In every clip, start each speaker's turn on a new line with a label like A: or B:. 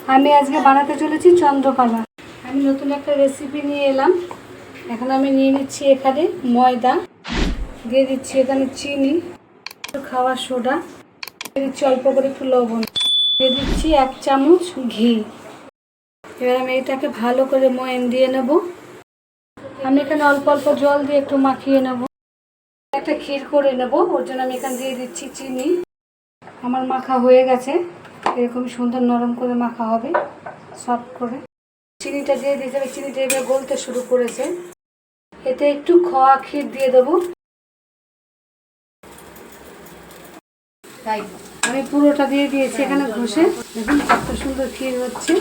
A: আমি আজকে বানাতে চলেছি চন্দ্রকলা। আমি নতুন একটা রেসিপি নিয়ে এলাম। এখন আমি নিয়ে নিচ্ছি এখানে ময়দা, দিয়ে দিচ্ছি এখানে চিনি, খাওয়ার সোডা, দিয়ে দিচ্ছি অল্প করে একটু লবণ, দিয়ে দিচ্ছি 1 চামচ ঘি। এবার আমি এটাকে ভালো করে ময়ান দিয়ে নেব। আমি এখানে অল্প অল্প জল দিয়ে একটু মাখিয়ে নেব। একটা ক্ষীর করে নেব, ওর জন্য আমি এখানে দিয়ে দিচ্ছি চিনি। আমার মাখা হয়ে গেছে, এরকম সুন্দর নরম করে মাখা হবে, সফট করে। চিনিটা দিয়ে দিতে হবে, চিনিটা এবার গলতে শুরু করেছে। এতে একটু খোয়া ক্ষীর দিয়ে দেবো। আমি পুরোটা দিয়ে দিয়েছি এখানে ঘষে। দেখুন কত সুন্দর ক্ষীর হচ্ছে।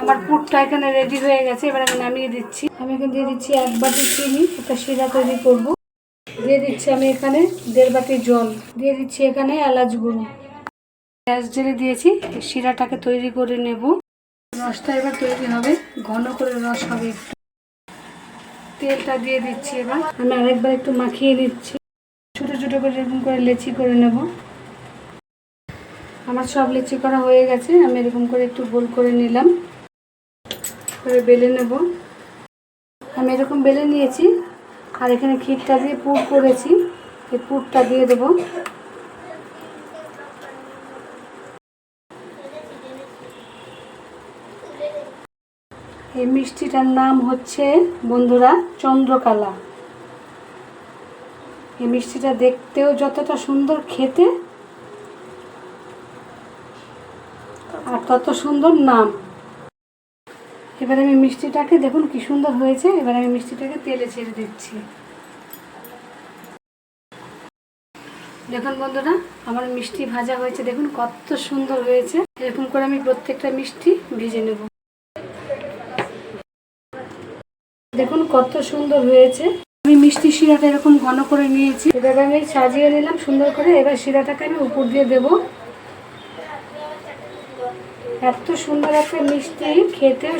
A: আমার পুরটা এখানে রেডি হয়ে গেছে। এবার আমি নামিয়ে দিচ্ছি। আমি এখানে দিয়ে দিচ্ছি 1 বাটি চিনি, একটা শিরা তৈরি করব। দিয়ে দিচ্ছি আমি এখানে 1.5 বাটি জল, দিয়ে দিচ্ছি এখানে এলাচ গুঁড়ো। গ্যাস জেলে দিয়েছি, শিরাটাকে তৈরি করে নেব। রসটা এবার তৈরি হবে, ঘন করে রস হবে। একটু তেলটা দিয়ে দিচ্ছি। এবার আমি আরেকবার একটু মাখিয়ে নিচ্ছি। ছোটো ছোটো করে এরকম করে লেচি করে নেব। আমার সব লেচি করা হয়ে গেছে। আমি এরকম করে একটু গোল করে নিলাম, করে বেলে নেব। আমি এরকম বেলে নিয়েছি। আর এখানে ক্ষীরটা দিয়ে পুর করেছি, এই পুরটা দিয়ে দেবো। এই মিষ্টিটার নাম হচ্ছে বন্ধুরা চন্দ্রকলা। এই মিষ্টিটা দেখতেও যতটা সুন্দর, খেতে আর তত সুন্দর নাম। এবার আমি মিষ্টিটাকে, দেখুন কি সুন্দর হয়েছে। এবার আমি মিষ্টিটাকে তেলে ছেড়ে দিচ্ছি। দেখুন বন্ধুরা, আমার মিষ্টি ভাজা হয়েছে, দেখুন কত সুন্দর হয়েছে। এরকম করে আমি প্রত্যেকটা মিষ্টি ভেজে নেব। দেখুন কত সুন্দর হয়েছে। আমি মিষ্টি শিরাটা এরকম ঘন করে নিয়েছি। এবার আমি সাজিয়ে নিলাম সুন্দর করে। এবার শিরাটাকে আমি উপর দিয়ে দেব। এত সুন্দর একটা মিষ্টি, খেতেও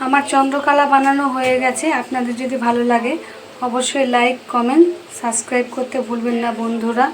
A: আমার চন্দ্রকলা বানানো হয়ে গেছে। আপনাদের যদি ভালো লাগে অবশ্যই লাইক, কমেন্ট, সাবস্ক্রাইব করতে ভুলবেন না বন্ধুরা।